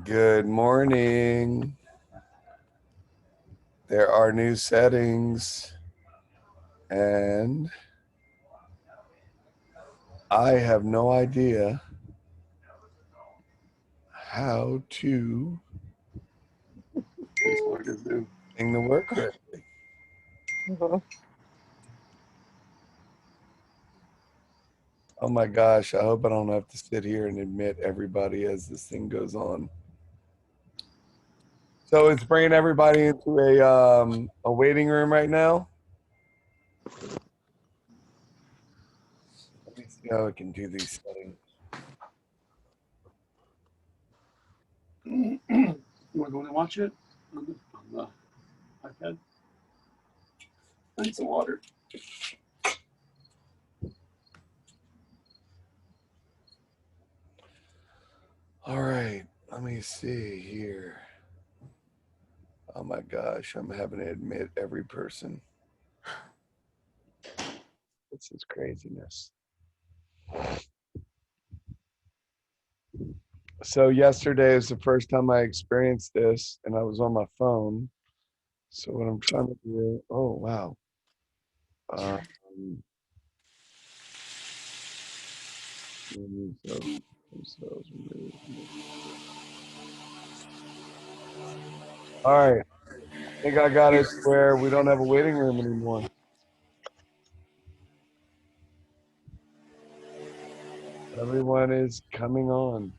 Good morning. There are new settings, and I have no idea how to thing to work correctly. Oh my gosh, I hope I don't have to sit here and admit everybody as this thing goes on. So it's bringing everybody into a waiting room right now. Let me see how I can do these settings. You want to go and watch it on the iPad? I need some water. All right, let me see here. Oh my gosh, I'm having to admit every person. This is craziness. So yesterday is the first time I experienced this, and I was on my phone. So what I'm trying to do, oh wow. Um, all right, I think I got it where we don't have a waiting room anymore. Everyone is coming on.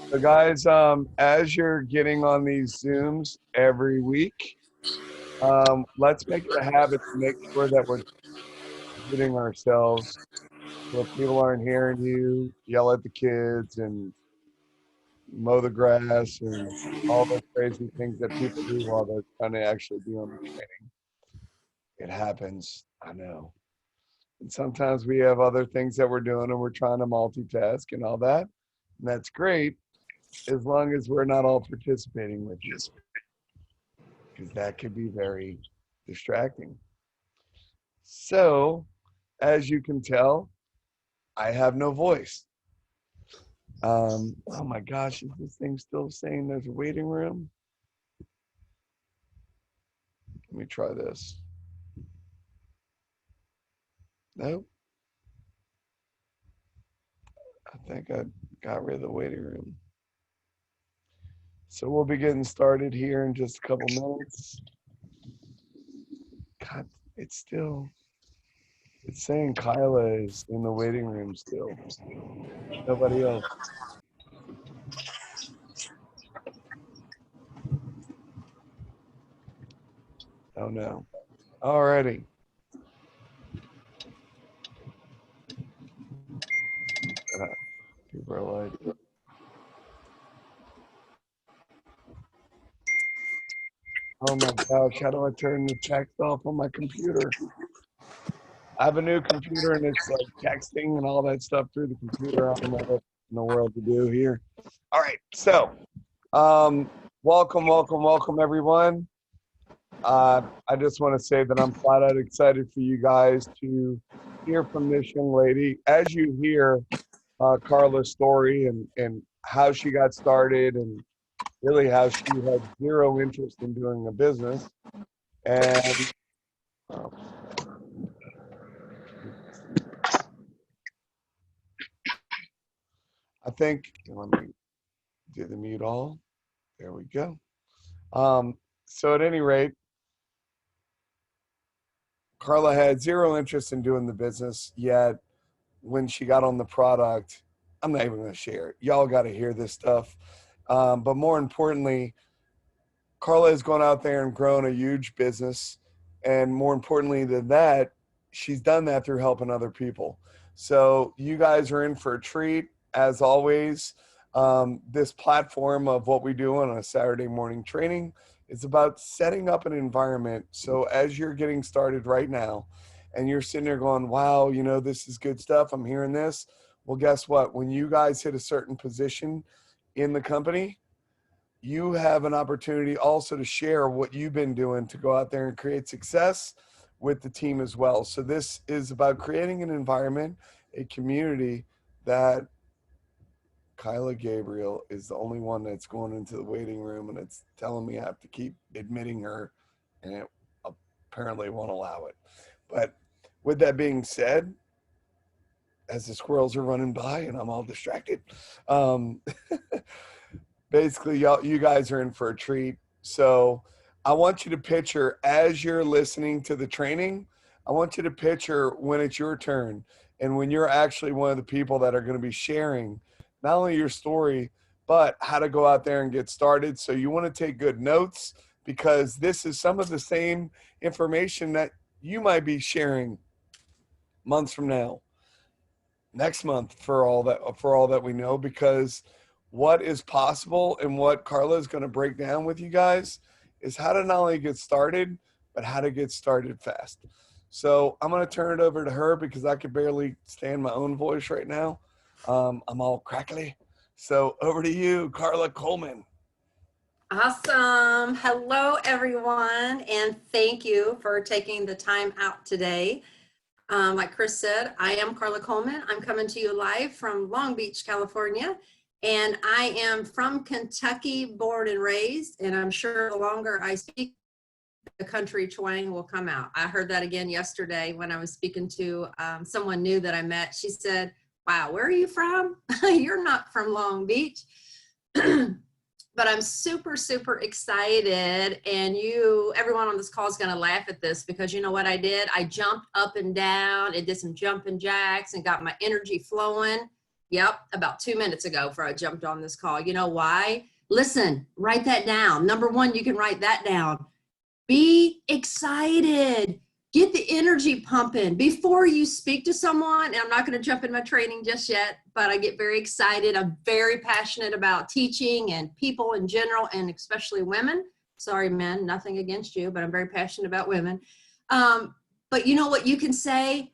So guys, as you're getting on these Zooms every week, let's make it a habit to make sure that we're muting ourselves. So if people aren't hearing you, yell at the kids and mow the grass and all those crazy things that people do while they're trying to actually be on the training. It happens, I know. And sometimes we have other things that we're doing and we're trying to multitask and all that. And that's great as long as we're not all participating with you, because that could be very distracting. So, as you can tell, I have no voice. Oh my gosh, is this thing still saying there's a waiting room? Let me try this. Nope. I think I got rid of the waiting room. So we'll be getting started here in just a couple minutes. God, it's saying Kyla is in the waiting room still. Nobody else. Oh no. Alrighty. People are like, oh my gosh, how do I turn the text off on my computer? I have a new computer and it's like texting and all that stuff through the computer. I don't know what in the world to do here. All right, so welcome everyone. I just want to say that I'm flat out excited for you guys to hear from this young lady. As you hear Carla's story and how she got started and really how she had zero interest in doing a business. And I think, let me do the mute all. There we go. So at any rate, Carla had zero interest in doing the business, yet when she got on the product, I'm not even going to share it. Y'all got to hear this stuff. But more importantly, Carla has gone out there and grown a huge business. And more importantly than that, she's done that through helping other people. So you guys are in for a treat, as always. This platform of what we do on a Saturday morning training is about setting up an environment. So as you're getting started right now and you're sitting there going, wow, you know, this is good stuff. I'm hearing this. Well, guess what? When you guys hit a certain position in the company, you have an opportunity also to share what you've been doing to go out there and create success with the team as well. So this is about creating an environment a community that Kyla Gabriel is the only one that's going into the waiting room, and it's telling me I have to keep admitting her, and it apparently won't allow it. But with that being said, as the squirrels are running by and I'm all distracted, um, basically, you guys are in for a treat. So I want you to picture as you're listening to the training, I want you to picture when it's your turn and when you're actually one of the people that are going to be sharing not only your story, but how to go out there and get started. So you want to take good notes because this is some of the same information that you might be sharing months from now, next month, for all that we know, because what is possible and what Carla is going to break down with you guys is how to not only get started, but how to get started fast. So I'm going to turn it over to her because I could barely stand my own voice right now. I'm all crackly. So over to you, Carla Coleman. Awesome. Hello, everyone, and thank you for taking the time out today. Like Chris said, I am Carla Coleman. I'm coming to you live from Long Beach, California, and I am from Kentucky, born and raised, and I'm sure the longer I speak, the country twang will come out. I heard that again yesterday when I was speaking to someone new that I met. She said, wow, where are you from? You're not from Long Beach. But I'm super, super excited. And everyone on this call is going to laugh at this because you know what I did? I jumped up and down and did some jumping jacks and got my energy flowing. Yep, about 2 minutes ago before I jumped on this call. You know why? Listen, write that down. Number one, you can write that down. Be excited. Get the energy pumping before you speak to someone. And I'm not going to jump in my training just yet, but I get very excited. I'm very passionate about teaching and people in general, and especially women. Sorry, men, nothing against you, but I'm very passionate about women. But you know what you can say?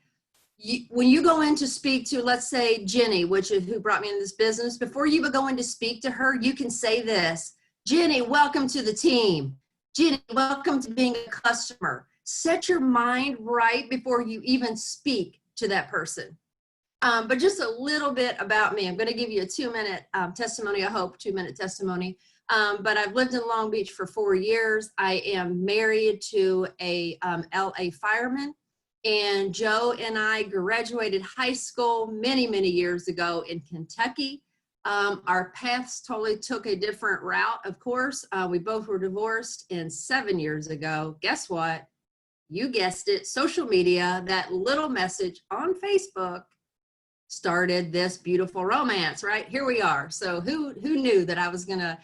When you go in to speak to, let's say, Jenny, who brought me in this business, before you go in to speak to her, you can say this: Jenny, welcome to the team. Jenny, welcome to being a customer. Set your mind right before you even speak to that person. But just a little bit about me. I'm going to give you a 2-minute testimony, I hope, 2-minute testimony. But I've lived in Long Beach for 4 years. I am married to a LA fireman. And Joe and I graduated high school many, many years ago in Kentucky. Our paths totally took a different route, of course. We both were divorced, and 7 years ago, guess what? You guessed it, social media, that little message on Facebook started this beautiful romance, right? Here we are. So who knew that I was gonna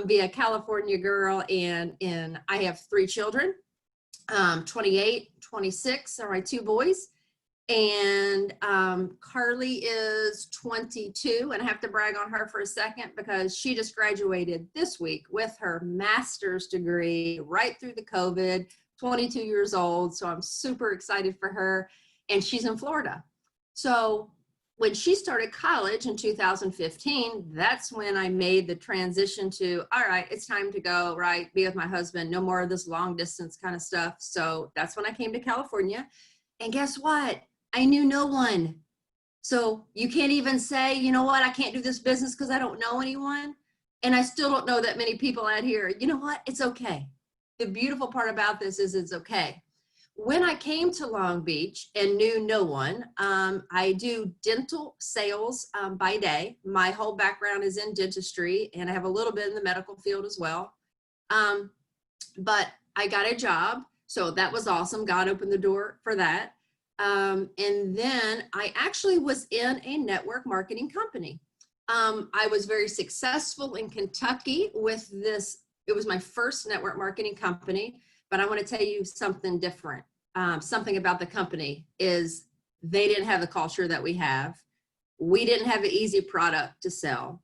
be a California girl, and I have 3 children, 28, 26 are my 2 boys. And Carly is 22, and I have to brag on her for a second because she just graduated this week with her master's degree right through the COVID, 22 years old. So I'm super excited for her, and she's in Florida. So when she started college in 2015, that's when I made the transition to, all right, it's time to go, right, be with my husband, no more of this long distance kind of stuff. So that's when I came to California. And guess what? I knew no one. So you can't even say, you know what, I can't do this business because I don't know anyone. And I still don't know that many people out here. You know what? It's okay. The beautiful part about this is it's okay. When I came to Long Beach and knew no one, I do dental sales by day. My whole background is in dentistry, and I have a little bit in the medical field as well. But I got a job, so that was awesome. God opened the door for that. And then I actually was in a network marketing company. I was very successful in Kentucky with this. It was my first network marketing company, but I want to tell you something different. Something about the company is they didn't have the culture that we have. We didn't have an easy product to sell.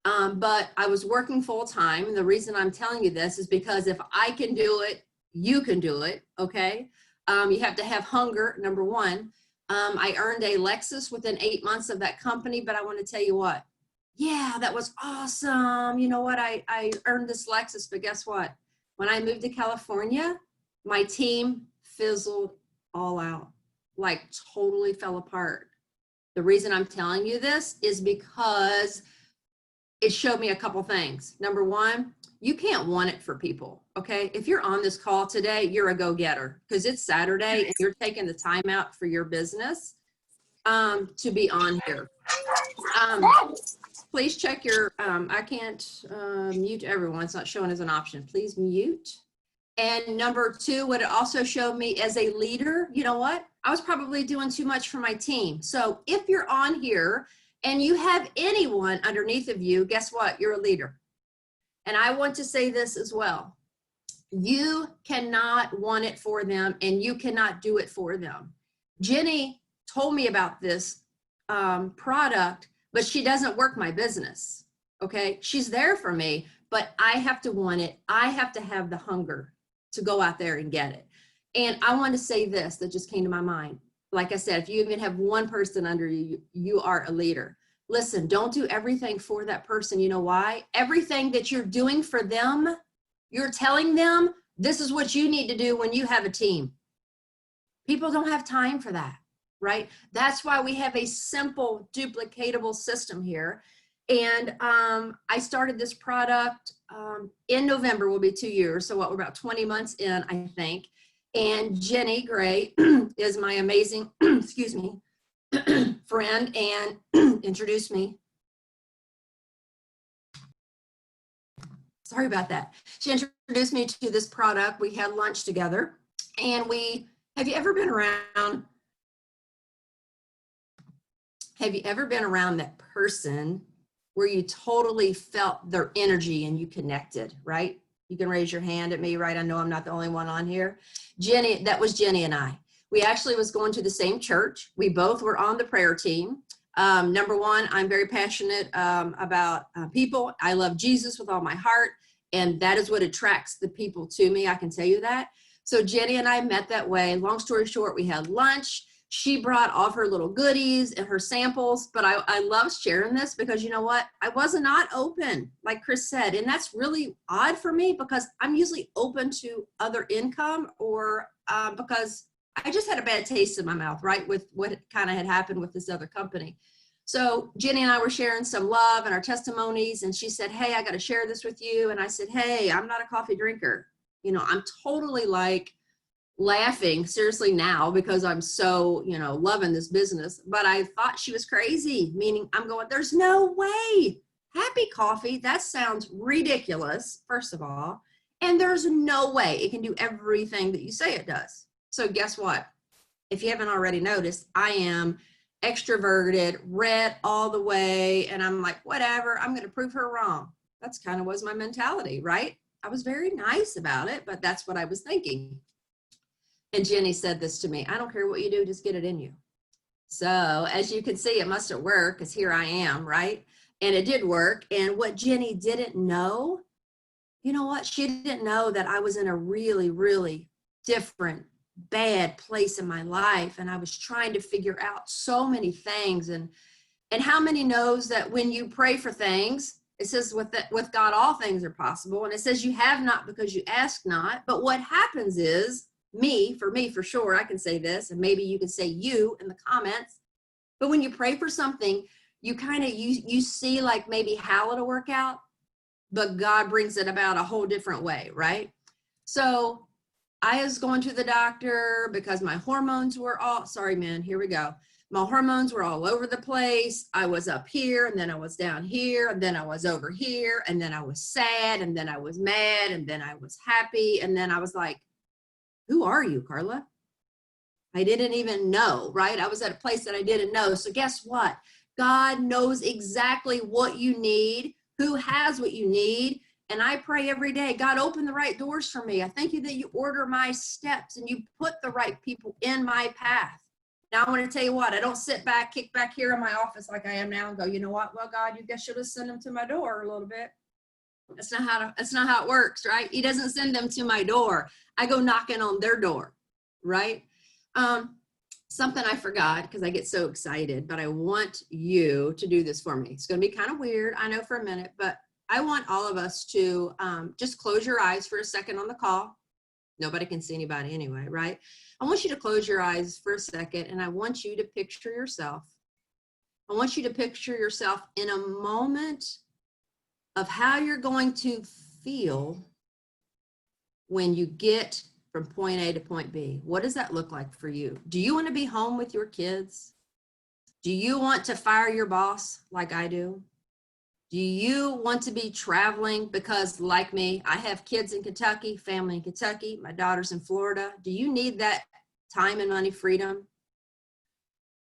But I was working full time. And the reason I'm telling you this is because if I can do it, you can do it, okay? You have to have hunger, number one. I earned a Lexus within 8 months of that company, but I want to tell you what, yeah, that was awesome. You know what, I earned this Lexus, but guess what? When I moved to California, my team fizzled all out, like totally fell apart. The reason I'm telling you this is because it showed me a couple things. Number one, you can't want it for people, okay? If you're on this call today, you're a go-getter because it's Saturday and you're taking the time out for your business to be on here. Please check your, I can't mute everyone. It's not showing as an option. Please mute. And number two, what it also showed me as a leader, you know what? I was probably doing too much for my team. So if you're on here and you have anyone underneath of you, guess what? You're a leader. And I want to say this as well. You cannot want it for them and you cannot do it for them. Jenny told me about this product, but she doesn't work my business, okay? She's there for me, but I have to want it. I have to have the hunger to go out there and get it. And I want to say this that just came to my mind. Like I said, if you even have one person under you, you are a leader. Listen, don't do everything for that person. You know why? Everything that you're doing for them, you're telling them this is what you need to do when you have a team. People don't have time for that, right? That's why we have a simple duplicatable system here. And I started this product in November, will be 2 years. So what, we're about 20 months in, I think. And Jenny Gray is my amazing, excuse me, friend and introduced me. Sorry about that. She introduced me to this product. We had lunch together and have you ever been around that person where you totally felt their energy and you connected, right? You can raise your hand at me, right? I know I'm not the only one on here. Jenny, that was Jenny and I. We actually was going to the same church. We both were on the prayer team. Number one, I'm very passionate about people. I love Jesus with all my heart, and that is what attracts the people to me. I can tell you that. So Jenny and I met that way. Long story short, we had lunch. She brought all of her little goodies and her samples, but I love sharing this because you know what? I was not open, like Chris said, and that's really odd for me because I'm usually open to other income or because I just had a bad taste in my mouth, right, with what kind of had happened with this other company. So Jenny and I were sharing some love and our testimonies, and she said, hey, I got to share this with you. And I said, hey, I'm not a coffee drinker. You know, I'm totally like laughing seriously now because I'm so, you know, loving this business. But I thought she was crazy, meaning I'm going, there's no way. Happy coffee, that sounds ridiculous, first of all. And there's no way it can do everything that you say it does. So guess what? If you haven't already noticed, I am extroverted, red all the way. And I'm like, whatever, I'm going to prove her wrong. That's kind of was my mentality, right? I was very nice about it, but that's what I was thinking. And Jenny said this to me, I don't care what you do, just get it in you. So as you can see, it must have worked because here I am, right? And it did work. And what Jenny didn't know, you know what? She didn't know that I was in a really, really different, bad place in my life. And I was trying to figure out so many things. And how many knows that when you pray for things, it says with God, all things are possible. And it says you have not because you ask not. But what happens is, for me, for sure, I can say this, and maybe you can say you in the comments, but when you pray for something, you kind of, you see like maybe how it'll work out, but God brings it about a whole different way, right? So I was going to the doctor because my hormones were all, sorry, man, here we go. My hormones were all over the place. I was up here and then I was down here and then I was over here and then I was sad and then I was mad and then I was happy. And then I was like, who are you, Carla? I didn't even know, right? I was at a place that I didn't know. So guess what? God knows exactly what you need, who has what you need. And I pray every day, God, open the right doors for me. I thank you that you order my steps and you put the right people in my path. Now I want to tell you what, I don't sit back, kick back here in my office like I am now and go, you know what? Well, God, you guys should have sent them to my door a little bit. That's not how it works, right? He doesn't send them to my door. I go knocking on their door, right? Something I forgot because I get so excited, but I want you to do this for me. It's going to be kind of weird, I know, for a minute, but I want all of us to just close your eyes for a second on the call. Nobody can see anybody anyway, right? I want you to close your eyes for a second, and I want you to picture yourself I want you to picture yourself in a moment of how you're going to feel when you get from point A to point B. What does that look like for you? Do you want to be home with your kids? Do you want to fire your boss like I do? Do you want to be traveling? Because like me, I have kids in Kentucky, family in Kentucky, my daughter's in Florida. Do you need that time and money freedom?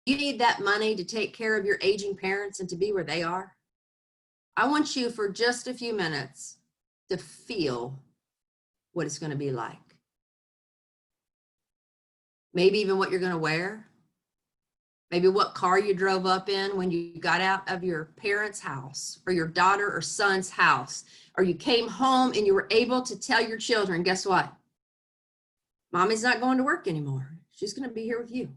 You need that money to take care of your aging parents and to be where they are? I want you for just a few minutes to feel what it's going to be like. Maybe even what you're going to wear. Maybe what car you drove up in when you got out of your parents' house or your daughter or son's house, or you came home and you were able to tell your children, guess what? Mommy's not going to work anymore. She's going to be here with you.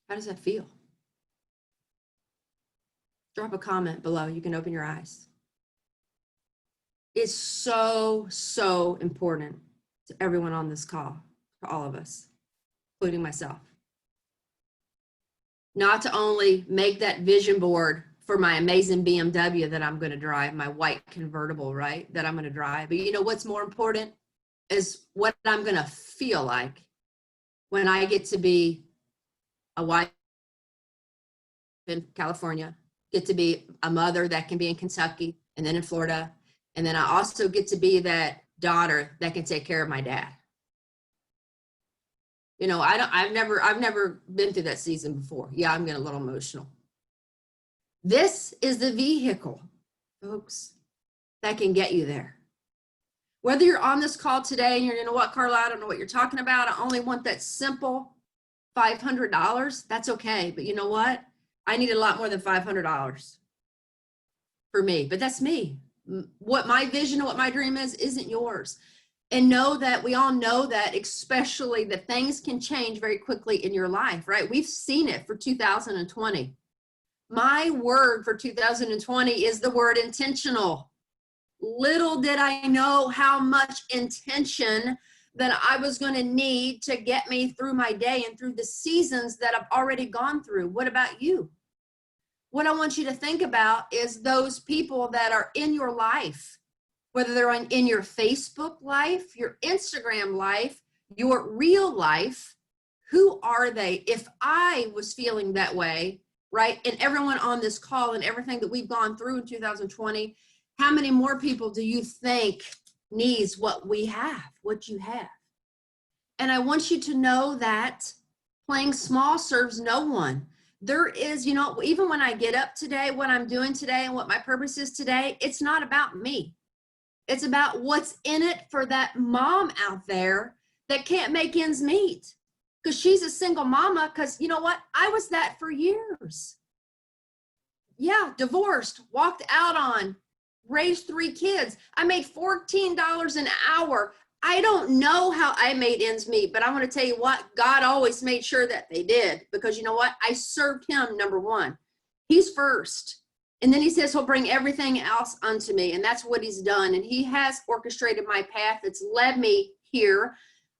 How does that feel? Drop a comment below. You can open your eyes. It's so, so important to everyone on this call, to all of us, including myself. Not to only make that vision board for my amazing BMW that I'm going to drive, my white convertible, right, that I'm going to drive. But you know what's more important is what I'm going to feel like when I get to be a wife in California, get to be a mother that can be in Kentucky and then in Florida. And then I also get to be that daughter that can take care of my dad. You know, I've never been through that season before. Yeah, I'm getting a little emotional. This is the vehicle, folks, that can get you there. Whether you're on this call today and you're, you know what, Carla, I don't know what you're talking about. I only want that simple $500. That's okay. But you know what? I need a lot more than $500 for me, but that's me. What my vision, what my dream is, isn't yours. And know that we all know that, especially that things can change very quickly in your life, right? We've seen it for 2020. My word for 2020 is the word intentional. Little did I know how much intention that I was going to need to get me through my day and through the seasons that I've already gone through. What about you? What I want you to think about is those people that are in your life, whether they're in your Facebook life, your Instagram life, your real life. Who are they? If I was feeling that way, right? And everyone on this call and everything that we've gone through in 2020, how many more people do you think needs what we have, what you have? And I want you to know that playing small serves no one. There is, you know, even when I get up today, what I'm doing today and what my purpose is today, it's not about me. It's about what's in it for that mom out there that can't make ends meet. Because she's a single mama, because you know what? I was that for years. Yeah, divorced, walked out on, raised 3 kids. I made $14 an hour. I don't know how I made ends meet, but I want to tell you what, God always made sure that they did, because you know what? I served him, number one. He's first. And then he says he'll bring everything else unto me. And that's what he's done. And he has orchestrated my path that's led me here.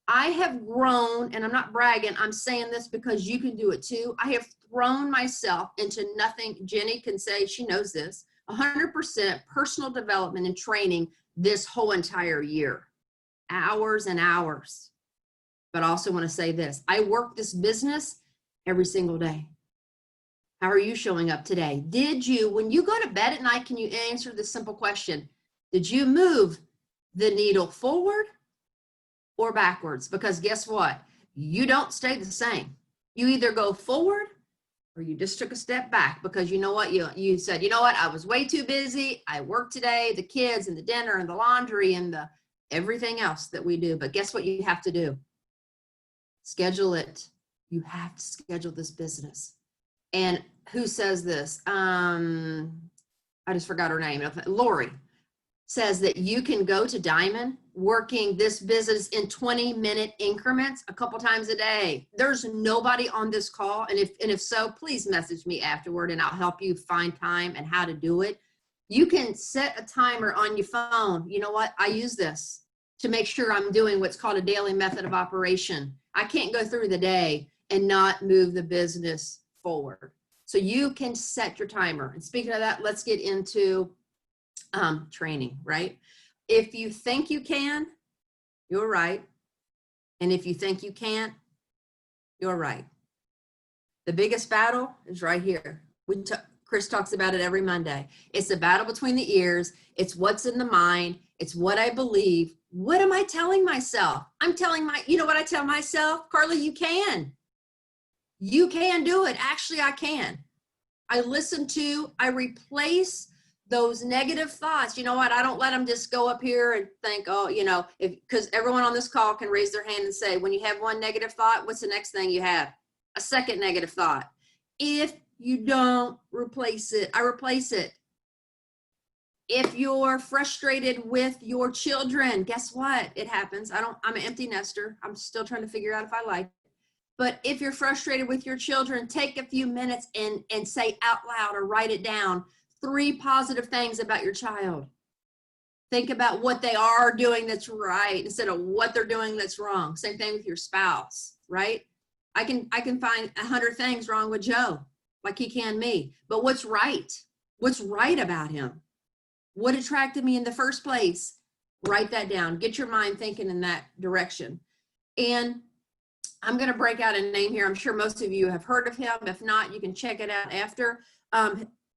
I have grown, and I'm not bragging, I'm saying this because you can do it too. I have thrown myself into nothing. Jenny can say, she knows this, 100% personal development and training this whole entire year. Hours and hours. But I also want to say this, I work this business every single day. How are you showing up today? Did you, when you go to bed at night, can you answer this simple question? Did you move the needle forward or backwards? Because guess what? You don't stay the same. You either go forward or you just took a step back, because you know what? You said, you know what? I was way too busy. I worked today, the kids and the dinner and the laundry and the everything else that we do. But guess what you have to do? Schedule it. You have to schedule this business. And who says this? I just forgot her name. Lori says that you can go to Diamond working this business in 20-minute increments a couple times a day. There's nobody on this call. And if so, please message me afterward and I'll help you find time and how to do it. You can set a timer on your phone. You know what? I use this to make sure I'm doing what's called a daily method of operation. I can't go through the day and not move the business forward. So you can set your timer. And speaking of that, let's get into training, right? If you think you can, you're right. And if you think you can't, you're right. The biggest battle is right here. Chris talks about it every Monday. It's the battle between the ears. It's what's in the mind. It's what I believe. What am I telling myself? I'm telling you know what I tell myself? Carla, you can. You can do it. Actually, I can. I replace those negative thoughts. You know what? I don't let them just go up here and think, oh, you know, because everyone on this call can raise their hand and say, when you have one negative thought, what's the next thing you have? A second negative thought. If you don't replace it, I replace it. If you're frustrated with your children, guess what? It happens. I'm an empty nester. I'm still trying to figure out if I like it. But if you're frustrated with your children, take a few minutes and say out loud or write it down 3 positive things about your child. Think about what they are doing that's right instead of what they're doing that's wrong. Same thing with your spouse, right? I can find 100 things wrong with Joe, like he can me. But what's right? What's right about him? What attracted me in the first place? Write that down. Get your mind thinking in that direction. And I'm going to break out a name here. I'm sure most of you have heard of him. If not, you can check it out after.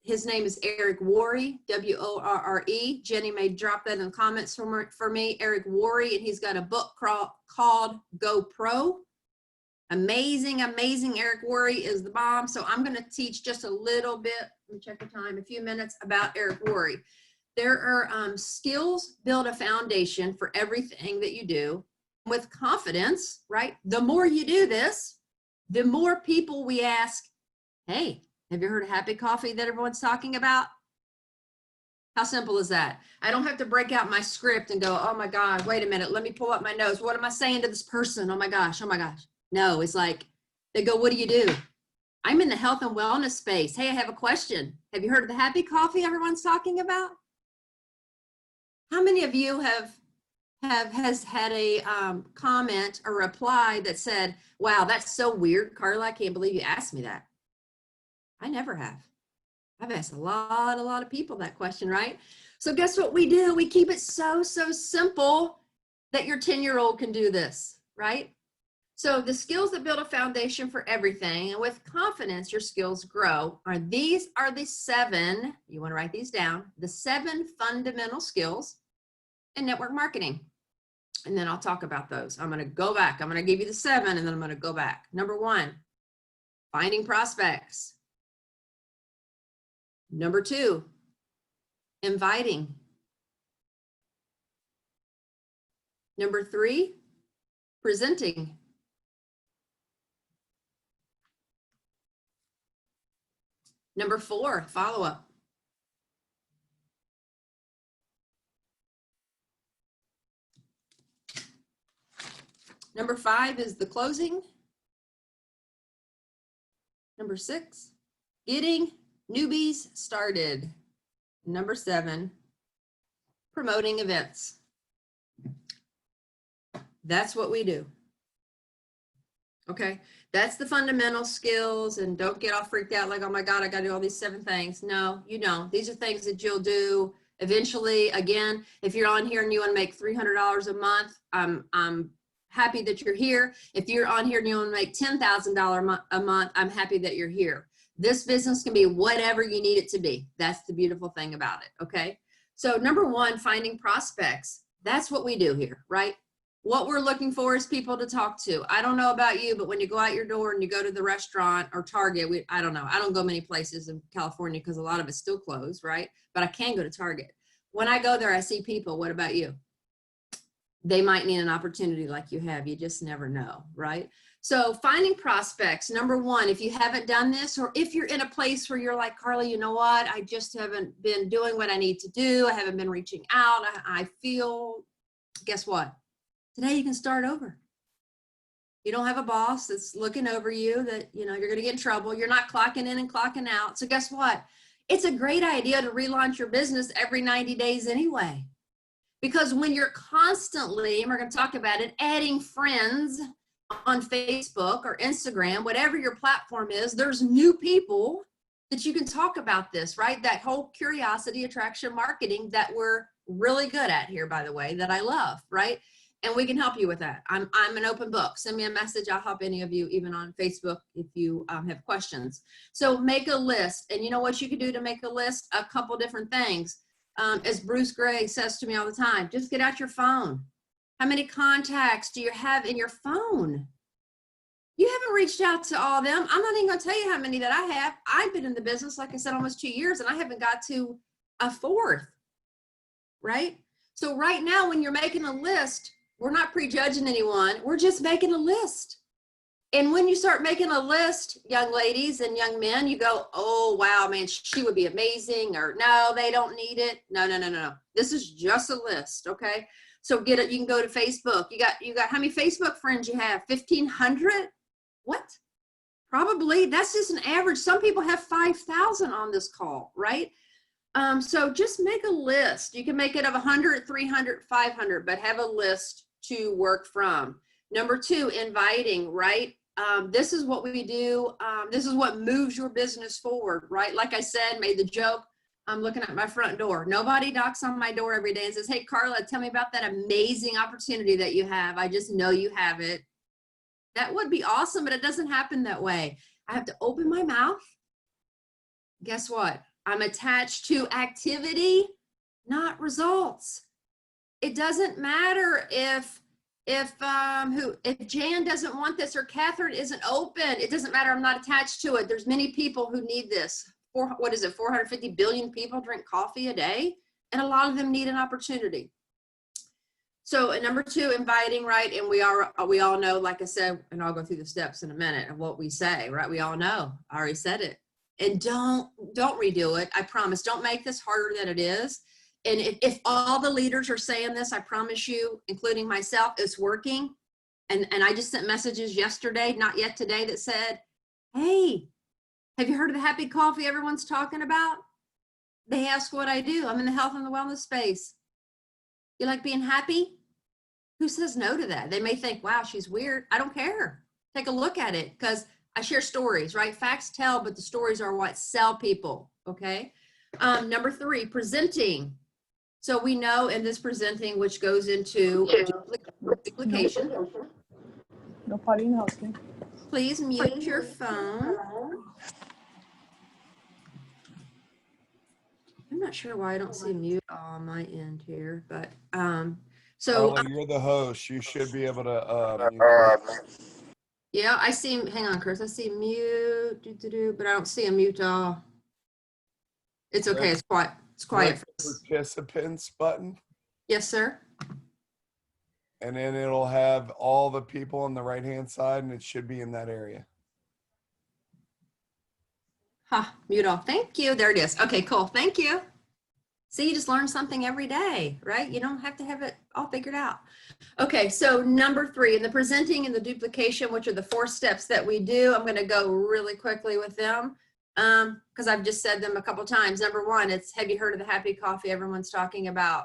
His name is Eric Worre, W-O-R-R-E. Jenny may drop that in the comments for me. Eric Worre, and he's got a book called Go Pro. Amazing, amazing. Eric Worre is the bomb. So I'm going to teach just a little bit, let me check the time, a few minutes about Eric Worre. There are skills, build a foundation for everything that you do with confidence, right? The more you do this, the more people we ask, hey, have you heard of Happy Coffee that everyone's talking about? How simple is that? I don't have to break out my script and go, oh my God, wait a minute, let me pull up my notes. What am I saying to this person? Oh my gosh, oh my gosh. No, it's like, they go, what do you do? I'm in the health and wellness space. Hey, I have a question. Have you heard of the Happy Coffee everyone's talking about? How many of you has had a comment or reply that said, wow, that's so weird, Carla, I can't believe you asked me that? I never have. I've asked a lot of people that question, right? So guess what we do? We keep it so simple that your 10-year-old can do this, right? So the skills that build a foundation for everything, and with confidence, your skills grow. These are the 7, you want to write these down, the 7 fundamental skills in network marketing. And then I'll talk about those. I'm going to go back. I'm going to give you the 7, and then I'm going to go back. Number 1, finding prospects. Number 2, inviting. Number 3, presenting. Number 4, follow-up. Number 5 is the closing. Number 6, getting newbies started. Number 7, promoting events. That's what we do. Okay, that's the fundamental skills, and don't get all freaked out like, oh my God, I got to do all these 7 things. No, you don't. These are things that you'll do eventually. Again, if you're on here and you want to make $300 a month, I'm happy that you're here. If you're on here and you want to make $10,000 a month, I'm happy that you're here. This business can be whatever you need it to be. That's the beautiful thing about it, okay? So number 1, finding prospects. That's what we do here, right? What we're looking for is people to talk to. I don't know about you, but when you go out your door and you go to the restaurant or Target, I don't know. I don't go many places in California because a lot of it's still closed, right? But I can go to Target. When I go there, I see people. What about you? They might need an opportunity like you have. You just never know, right? So finding prospects, number 1, if you haven't done this, or if you're in a place where you're like, Carla, you know what? I just haven't been doing what I need to do. I haven't been reaching out. I feel, guess what? Today you can start over. You don't have a boss that's looking over you that, you know, you're going to get in trouble. You're not clocking in and clocking out. So guess what? It's a great idea to relaunch your business every 90 days anyway. Because when you're constantly, and we're going to talk about it, adding friends on Facebook or Instagram, whatever your platform is, there's new people that you can talk about this, right? That whole curiosity attraction marketing that we're really good at here, by the way, that I love, right? And we can help you with that. I'm an open book. Send me a message. I'll help any of you, even on Facebook, if you have questions. So make a list. And you know what you can do to make a list? A couple different things. As Bruce Gray says to me all the time, just get out your phone. How many contacts do you have in your phone? You haven't reached out to all of them. I'm not even going to tell you how many that I have. I've been in the business, like I said, almost 2 years, and I haven't got to a fourth, right? So right now, when you're making a list, we're not prejudging anyone. We're just making a list. And when you start making a list, young ladies and young men, you go, oh, wow, man, she would be amazing. Or no, they don't need it. No, no, no, no, no. This is just a list, okay? So get it. You can go to Facebook. You got how many Facebook friends you have? 1,500? What? Probably. That's just an average. Some people have 5,000 on this call, right? So just make a list. You can make it of 100, 300, 500, but have a list to work from. Number 2, inviting, right? This is what we do. This is what moves your business forward, right? Like I said, made the joke, I'm looking at my front door. Nobody knocks on my door every day and says, hey, Carla, tell me about that amazing opportunity that you have. I just know you have it. That would be awesome, but it doesn't happen that way. I have to open my mouth. Guess what? I'm attached to activity, not results. It doesn't matter if Jan doesn't want this or Catherine isn't open. It doesn't matter. I'm not attached to it. There's many people who need this. 450 billion people drink coffee a day, and a lot of them need an opportunity. So number 2, inviting, right? And we all know, like I said, and I'll go through the steps in a minute of what we say, right? We all know. I already said it. And don't redo it. I promise. Don't make this harder than it is. And if all the leaders are saying this, I promise you, including myself, it's working. And I just sent messages yesterday, not yet today, that said, hey, have you heard of the happy coffee everyone's talking about? They ask what I do. I'm in the health and the wellness space. You like being happy? Who says no to that? They may think, wow, she's weird. I don't care. Take a look at it, because I share stories, right? Facts tell, but the stories are what sell people, okay? Number 3, presenting. So we know in this presenting, which goes into duplication. No potty in the house, kid. Please mute your phone. I'm not sure why I don't see mute on my end here, but so Carla, you're the host. You should be able to yeah, I see. Hang on, Chris. I see mute, but I don't see a mute all. It's okay. It's quiet. It's quiet. Participants button, Yes, sir. and then it'll have all the people on the right-hand side, and it should be in that area. Mute all. Thank you. There it is. Okay, cool. Thank you. See, you just learn something every day, right? You don't have to have it all figured out. Okay, so number 3, in the presenting and the duplication, which are the 4 steps that we do, I'm going to go really quickly with them because I've just said them a couple times. Number 1, it's, have you heard of the happy coffee everyone's talking about?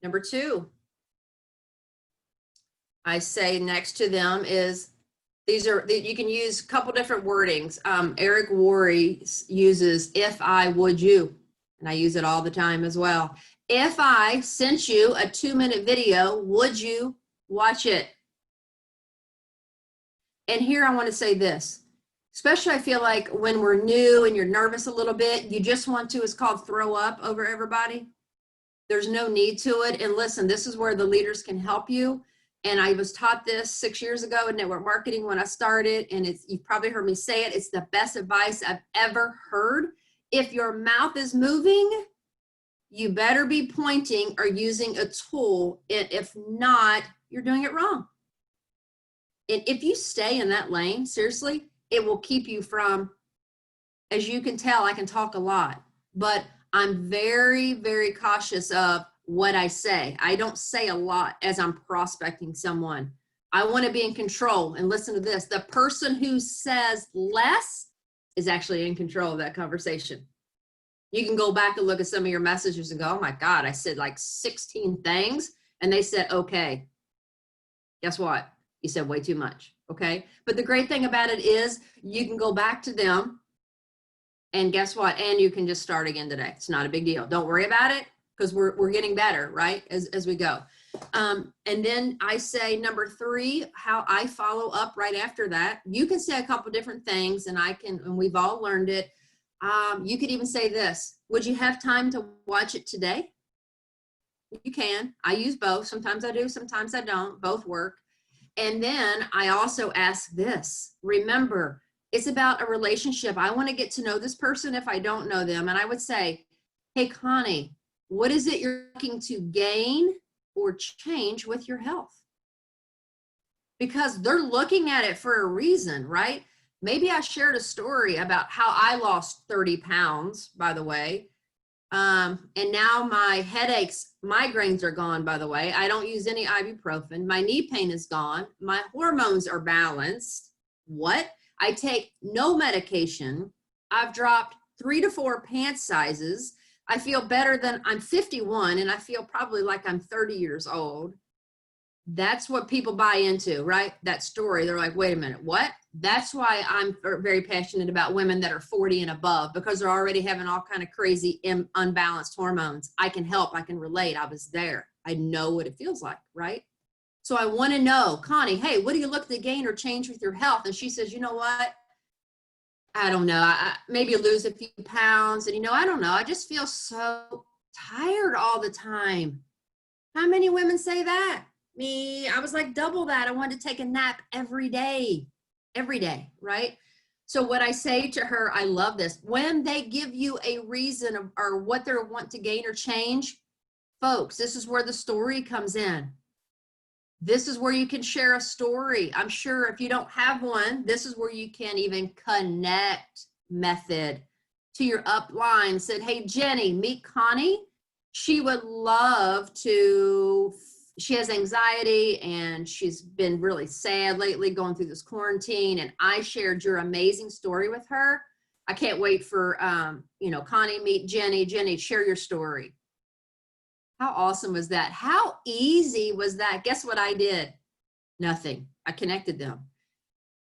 Number 2, I say next to them is, you can use a couple different wordings. Eric Worre uses if I, would you, and I use it all the time as well. If I sent you a 2-minute video, would you watch it? And here I want to say this, especially I feel like when we're new and you're nervous a little bit, you just want to, it's called throw up over everybody. There's no need to it. And listen, this is where the leaders can help you. And I was taught this 6 years ago in network marketing when I started, and you've probably heard me say it, it's the best advice I've ever heard. If your mouth is moving, you better be pointing or using a tool. And if not, you're doing it wrong. And if you stay in that lane, seriously, it will keep you from, as you can tell, I can talk a lot, but I'm very, very cautious of what I say. I don't say a lot as I'm prospecting someone. I want to be in control. And listen to this, the person who says less is actually in control of that conversation. You can go back and look at some of your messages and go, oh my God, I said like 16 things. And they said, okay. Guess what? You said way too much. Okay. But the great thing about it is you can go back to them, and guess what? And you can just start again today. It's not a big deal. Don't worry about it, because we're getting better, right? As we go. And then I say number 3, how I follow up right after that. You can say a couple different things, and we've all learned it. You could even say this: would you have time to watch it today? You can. I use both. Sometimes I do, sometimes I don't. Both work. And then I also ask this. Remember, it's about a relationship. I want to get to know this person if I don't know them. And I would say, hey, Connie, what is it you're looking to gain or change with your health? Because they're looking at it for a reason, right? Maybe I shared a story about how I lost 30 pounds, by the way. And now my headaches, migraines are gone, by the way. I don't use any ibuprofen. My knee pain is gone. My hormones are balanced. What? I take no medication. I've dropped 3 to 4 pant sizes. I feel better than I'm 51, and I feel probably like I'm 30 years old. That's what people buy into, right? That story. They're like, wait a minute, what? That's why I'm very passionate about women that are 40 and above, because they're already having all kind of crazy unbalanced hormones. I can help. I can relate. I was there. I know what it feels like, right? So I want to know, Connie, hey, what do you look to gain or change with your health? And she says, you know what? I don't know. Maybe lose a few pounds. And, I don't know. I just feel so tired all the time. How many women say that? Me, I was like double that. I wanted to take a nap every day, right? So what I say to her, I love this. When they give you a reason or what they want to gain or change, folks, this is where the story comes in. This is where you can share a story. I'm sure if you don't have one, this is where you can even connect method to your upline. Said, hey, Jenny, meet Connie. She would love to, she has anxiety and she's been really sad lately going through this quarantine. And I shared your amazing story with her. I can't wait for, Connie, meet Jenny. Jenny, share your story. How awesome was that? How easy was that? Guess what I did? Nothing. I connected them.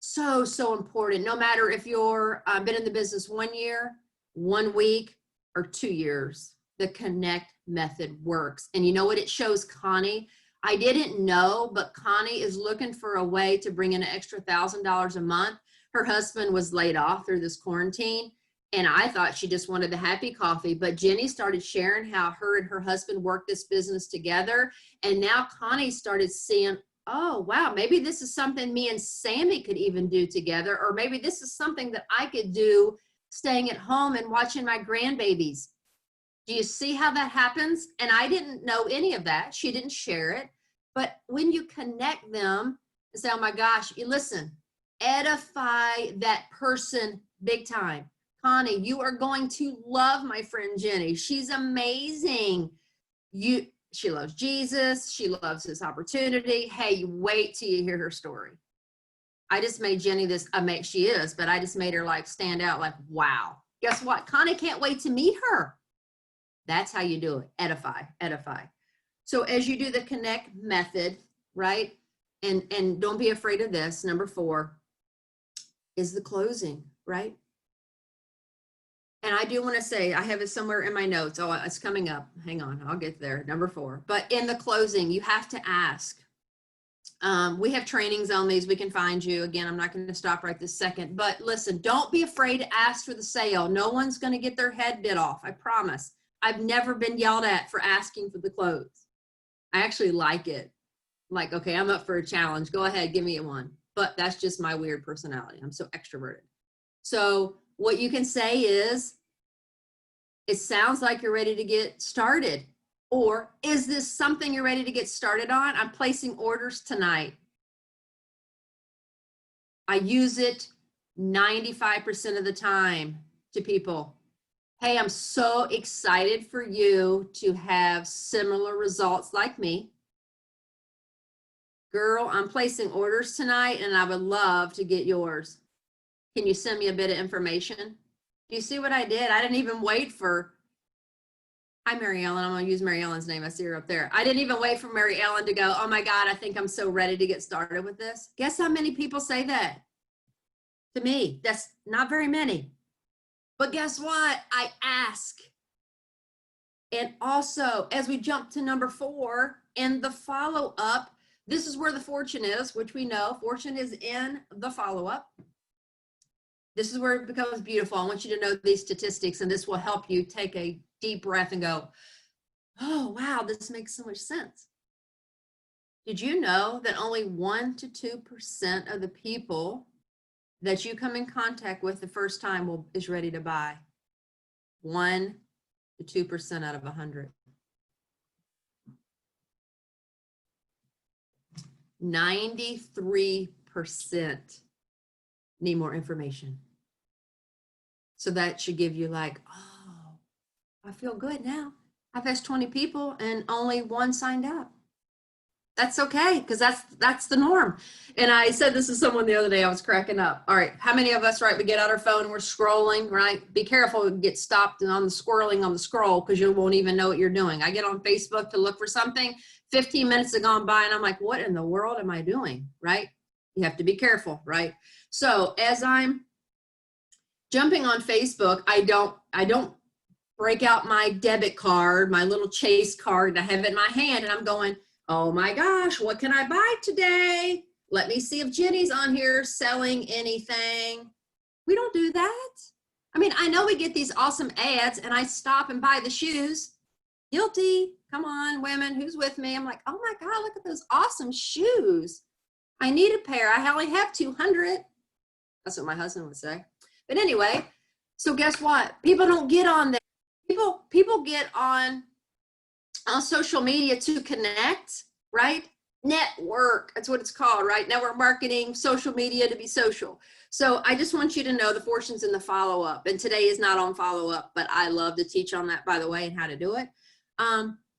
So important. No matter if you're been in the business 1 year, 1 week, or 2 years, the connect method works. And you know what it shows, Connie? I didn't know, but Connie is looking for a way to bring in an extra $1,000 a month. Her husband was laid off through this quarantine. And I thought she just wanted the happy coffee, but Jenny started sharing how her and her husband worked this business together. And now Connie started seeing, oh, wow, maybe this is something me and Sammy could even do together. Or maybe this is something that I could do staying at home and watching my grandbabies. Do you see how that happens? And I didn't know any of that. She didn't share it. But when you connect them and say, oh my gosh, you listen, edify that person big time. Connie, you are going to love my friend Jenny. She's amazing. She loves Jesus. She loves this opportunity. Hey, wait till you hear her story. I just made Jenny she is, but I just made her like stand out like, wow. Guess what? Connie can't wait to meet her. That's how you do it. Edify. So as you do the connect method, right? And don't be afraid of this. Number 4 is the closing, right? And I do want to say, I have it somewhere in my notes. Oh, it's coming up. Hang on, I'll get there. Number 4. But in the closing, you have to ask. We have trainings on these. We can find you. Again, I'm not going to stop right this second. But listen, don't be afraid to ask for the sale. No one's going to get their head bit off. I promise. I've never been yelled at for asking for the close. I actually like it. I'm like, okay, I'm up for a challenge. Go ahead, give me one. But that's just my weird personality. I'm so extroverted. So what you can say is, it sounds like you're ready to get started. Or is this something you're ready to get started on? I'm placing orders tonight. I use it 95% of the time to people. Hey, I'm so excited for you to have similar results like me. Girl, I'm placing orders tonight and I would love to get yours. Can you send me a bit of information? Do you see what I did? I didn't even wait for Hi, Mary Ellen. I'm going to use Mary Ellen's name. I see her up there. I didn't even wait for Mary Ellen to go, oh my God, I think I'm so ready to get started with this. Guess how many people say that to me? That's not very many. But guess what? I ask. And also, as we jump to number 4 and the follow-up, this is where the fortune is, which we know fortune is in the follow-up. This is where it becomes beautiful. I want you to know these statistics, and this will help you take a deep breath and go, oh, wow, this makes so much sense. Did you know that only 1 to 2% of the people that you come in contact with the first time is ready to buy? 1 to 2% out of 100. 93% need more information. So that should give you like, oh, I feel good now. I've asked 20 people and only 1 signed up. That's okay, because that's the norm. And I said this to someone the other day, I was cracking up. All right, how many of us, right, we get out our phone and we're scrolling, right? Be careful, get stopped on the squirreling on the scroll, because you won't even know what you're doing. I get on Facebook to look for something, 15 minutes have gone by and I'm like, what in the world am I doing, right? You have to be careful, right? So as I'm jumping on Facebook, I don't break out my debit card, my little Chase card, I have it in my hand and I'm going, oh my gosh, what can I buy today? Let me see if Jenny's on here selling anything. We don't do that. I mean, I know we get these awesome ads and I stop and buy the shoes. Guilty. Come on, women, who's with me? I'm like, oh my God, look at those awesome shoes. I need a pair. I only have 200. That's what my husband would say. But anyway, so guess what? People don't get on there. People get on social media to connect, right? Network, that's what it's called, right? Network marketing, social media to be social. So I just want you to know the fortune's in the follow-up. And today is not on follow-up, but I love to teach on that, by the way, and how to do it.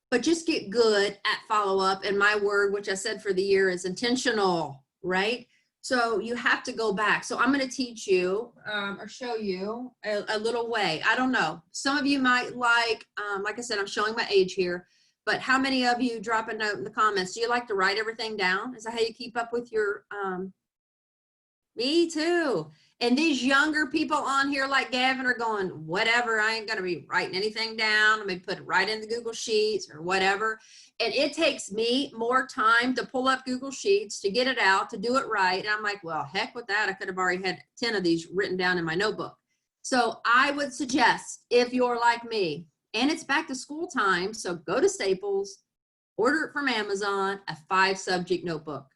But just get good at follow-up. And my word, which I said for the year, is intentional, right? So you have to go back. So I'm going to teach you or show you a little way. I don't know. Some of you might like I said, I'm showing my age here, but how many of you drop a note in the comments? Do you like to write everything down? Is that how you keep up with your, me too. And these younger people on here like Gavin are going, whatever, I ain't going to be writing anything down. I'm going to put it right in the Google Sheets or whatever. And it takes me more time to pull up Google Sheets, to get it out, to do it right. And I'm like, well, heck with that. I could have already had 10 of these written down in my notebook. So I would suggest, if you're like me, and it's back to school time, so go to Staples, order it from Amazon, a 5-subject notebook.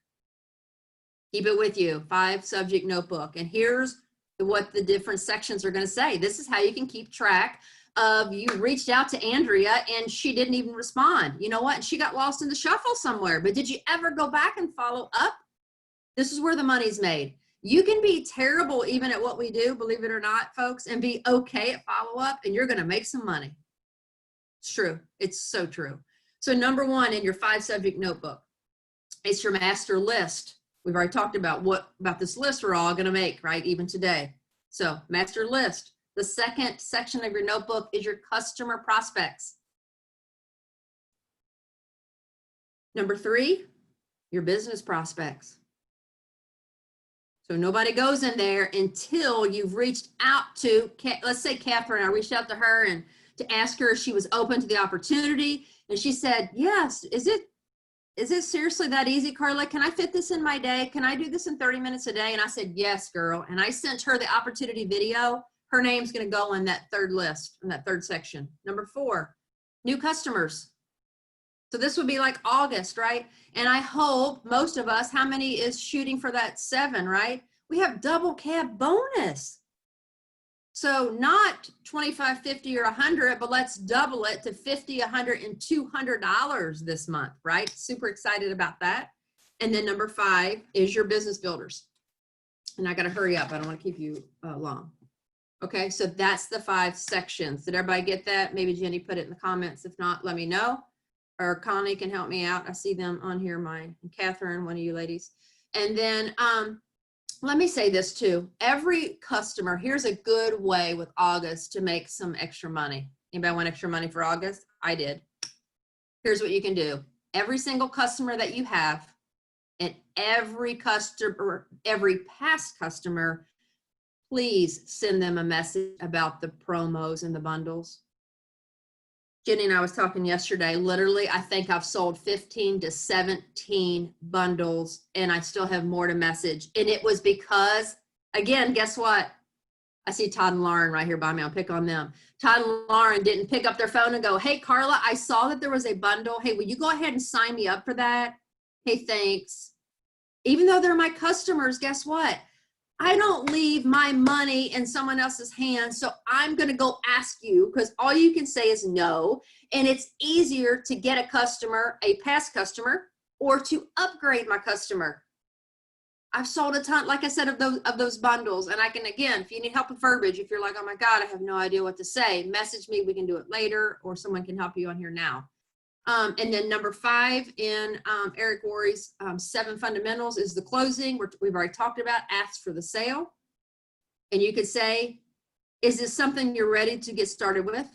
Keep it with you, 5-subject notebook. And here's what the different sections are going to say. This is how you can keep track of, you reached out to Andrea and she didn't even respond. You know what? And she got lost in the shuffle somewhere. But did you ever go back and follow up? This is where the money's made. You can be terrible even at what we do, believe it or not, folks, and be okay at follow up, and you're going to make some money. It's true. It's so true. So number 1 in your 5-subject notebook, it's your master list. We've already talked about about this list we're all going to make, right? Even today. So master list. The second section of your notebook is your customer prospects. Number 3, your business prospects. So nobody goes in there until you've reached out to, let's say Catherine, I reached out to her and to ask her if she was open to the opportunity. And she said, yes. Is it seriously that easy, Carla? Can I fit this in my day? Can I do this in 30 minutes a day? And I said, yes, girl. And I sent her the opportunity video. Her name's going to go in that 3rd list, in that 3rd section. Number 4, new customers. So this would be like August, right? And I hope most of us, how many is shooting for that 7, right? We have double cab bonus. So not 25, 50, or 100, but let's double it to 50, 100, and $200 this month, right? Super excited about that. And then number 5 is your business builders. And I got to hurry up. I don't want to keep you long. Okay, so that's the 5 sections. Did everybody get that? Maybe Jenny put it in the comments. If not, let me know. Or Connie can help me out. I see them on here, mine. And Catherine, one of you ladies. And then let me say this too. Every customer, here's a good way with August to make some extra money. Anybody want extra money for August? I did. Here's what you can do. Every single customer that you have and every customer, every past customer, please send them a message about the promos and the bundles. Jenny and I was talking yesterday, literally, I think I've sold 15 to 17 bundles and I still have more to message. And it was because, again, guess what? I see Todd and Lauren right here by me. I'll pick on them. Todd and Lauren didn't pick up their phone and go, hey, Carla, I saw that there was a bundle. Hey, will you go ahead and sign me up for that? Hey, thanks. Even though they're my customers, guess what? I don't leave my money in someone else's hands. So I'm going to go ask you, because all you can say is no. And it's easier to get a customer, a past customer, or to upgrade my customer. I've sold a ton, like I said, of those bundles. And I can, again, if you need help with verbiage, if you're like, oh my God, I have no idea what to say, message me. We can do it later, or someone can help you on here now. And then number 5 in Eric Worre's 7 fundamentals is the closing. We've already talked about ask for the sale. And you could say, is this something you're ready to get started with?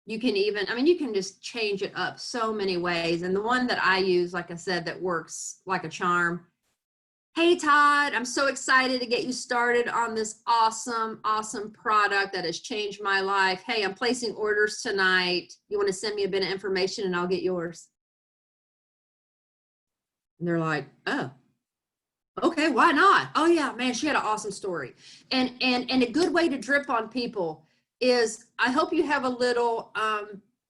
You can even, I mean, you can just change it up so many ways. And the one that I use, like I said, that works like a charm. Hey, Todd, I'm so excited to get you started on this awesome, awesome product that has changed my life. Hey, I'm placing orders tonight. You want to send me a bit of information and I'll get yours? And they're like, oh, okay, why not? Oh yeah, man, she had an awesome story. And a good way to drip on people is, I hope you have a little,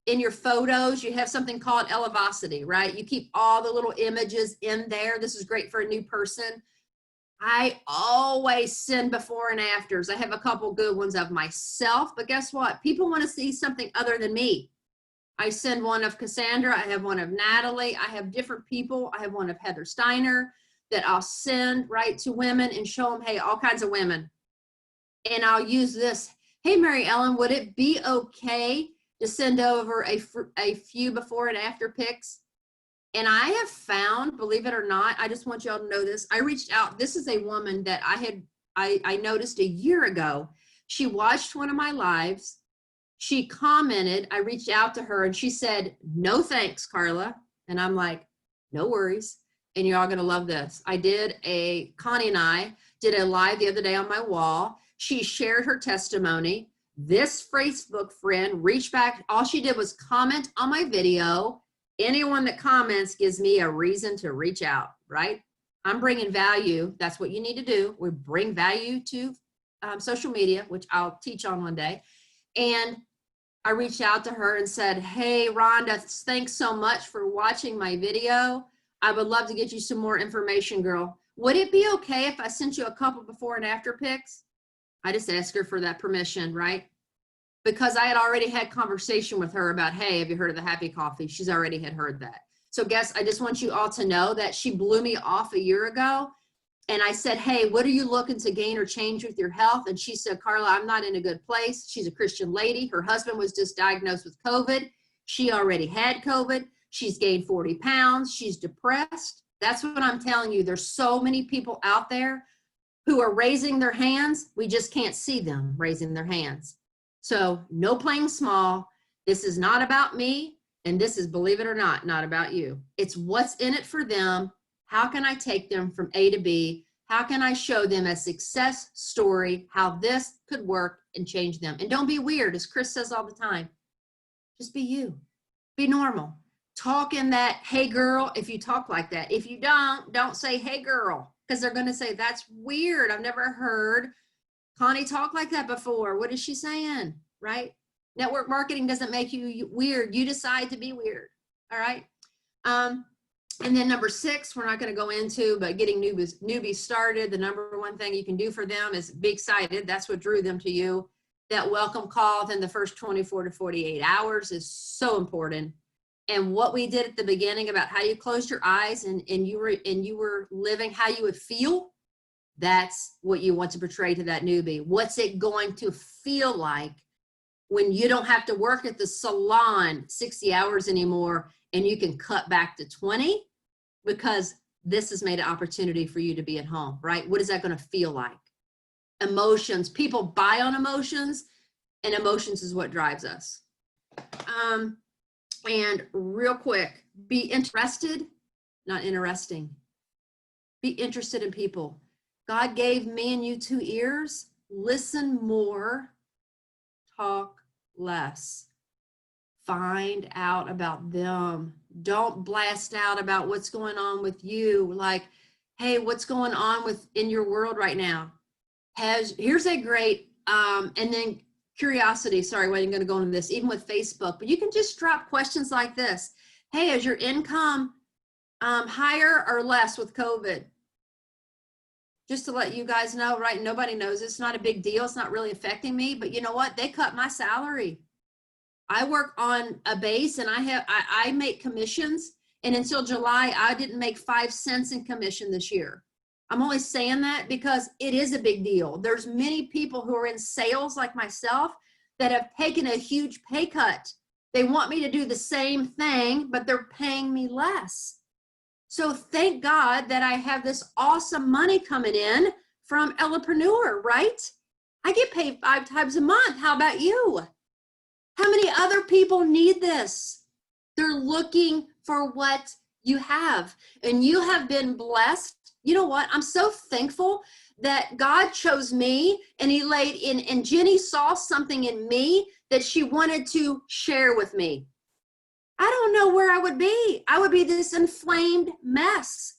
in your photos, you have something called elevosity, right? You keep all the little images in there. This is great for a new person. I always send before and afters. I have a couple good ones of myself, but guess what? People want to see something other than me. I send one of Cassandra. I have one of Natalie. I have different people. I have one of Heather Steiner that I'll send right to women and show them, hey, all kinds of women. And I'll use this. Hey, Mary Ellen, would it be okay to send over a few before and after pics? And I have found, believe it or not, I just want y'all to know this. I reached out. This is a woman that I noticed a year ago. She watched one of my lives. She commented. I reached out to her and she said, no thanks, Carla. And I'm like, no worries. And you're all going to love this. Connie and I did a live the other day on my wall. She shared her testimony. This Facebook friend reached back. All she did was comment on my video. Anyone that comments gives me a reason to reach out, right? I'm bringing value. That's what you need to do. We bring value to social media, which I'll teach on one day. And I reached out to her and said, hey, Rhonda, thanks so much for watching my video. I would love to get you some more information, girl. Would it be okay if I sent you a couple before and after pics? I just asked her for that permission, right? Because I had already had conversation with her about, hey, have you heard of the Happy Coffee? She's already had heard that. So guess, I just want you all to know that she blew me off a year ago. And I said, hey, what are you looking to gain or change with your health? And she said, Carla, I'm not in a good place. She's a Christian lady. Her husband was just diagnosed with COVID. She already had COVID. She's gained 40 pounds. She's depressed. That's what I'm telling you. There's so many people out there who are raising their hands. We just can't see them raising their hands. So no playing small. This is not about me. And this is, believe it or not about you. It's what's in it for them. How can I take them from A to B? How can I show them a success story, how this could work and change them? And don't be weird, as Chris says all the time. Just be you. Be normal. Talk in that, hey girl, if you talk like that. If you don't say, hey girl, because they're going to say, that's weird. I've never heard Connie talk like that before. What is she saying, right? Network marketing doesn't make you weird. You decide to be weird, all right? And then number 6, we're not going to go into, but getting newbies started, the number one thing you can do for them is be excited. That's what drew them to you. That welcome call within the first 24 to 48 hours is so important. And what we did at the beginning about how you closed your eyes and you were living how you would feel, that's what you want to portray to that newbie. What's it going to feel like when you don't have to work at the salon 60 hours anymore and you can cut back to 20 because this has made an opportunity for you to be at home, right? What is that going to feel like? Emotions. People buy on emotions. and emotions is what drives us. And real quick, be interested, not interesting. Be interested in people. God gave me and you 2 ears. Listen more, talk less. Find out about them. Don't blast out about what's going on with you. Like, hey, what's going on in your world right now? Here's a great, and then curiosity. Sorry, I wasn't going to go into this, even with Facebook, but you can just drop questions like this. Hey, is your income higher or less with COVID? Just to let you guys know, right? Nobody knows. It's not a big deal. It's not really affecting me, but you know what? They cut my salary. I work on a base and I make commissions, and until July, I didn't make 5 cents in commission this year. I'm only saying that because it is a big deal. There's many people who are in sales like myself that have taken a huge pay cut. They want me to do the same thing, but they're paying me less. So thank God that I have this awesome money coming in from Ellepreneur, right? I get paid 5 times a month. How about you? How many other people need this? They're looking for what you have, and you have been blessed. You know what? I'm so thankful that God chose me, and he laid in, and Jenny saw something in me that she wanted to share with me. I don't know where I would be. I would be this inflamed mess.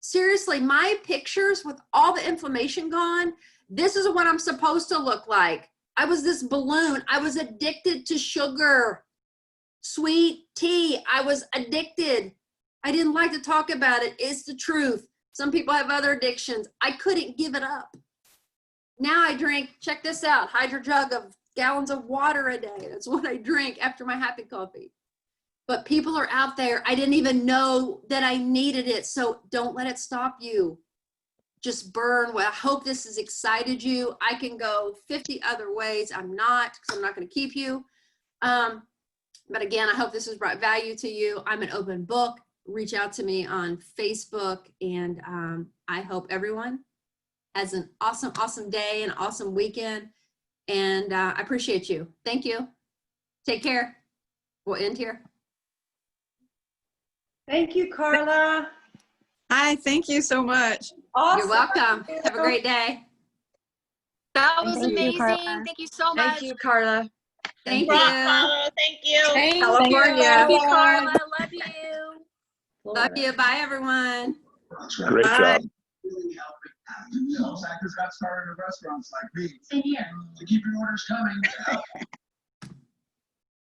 Seriously, my pictures with all the inflammation gone, this is what I'm supposed to look like. I was this balloon. I was addicted to sugar, sweet tea. I was addicted. I didn't like to talk about it. It's the truth. Some people have other addictions. I couldn't give it up. Now I drink, check this out, hydro jug of gallons of water a day. That's what I drink after my happy coffee. But people are out there. I didn't even know that I needed it. So don't let it stop you. Just burn. Well, I hope this has excited you. I can go 50 other ways. I'm not, because I'm not going to keep you. But again, I hope this has brought value to you. I'm an open book. Reach out to me on Facebook. And I hope everyone has an awesome, awesome day, an awesome weekend. And I appreciate you. Thank you. Take care. We'll end here. Thank you, Carla. Hi, thank you so much. Awesome. You're welcome. Have a great day. That was Thank you, amazing. Carla. Thank you so much. Thank you, Carla. Thank you. you. Thank you. California. Love you, Carla. Love you. Love you. Bye, everyone. Great job. Most actors got started in restaurants like me. To keep your orders coming.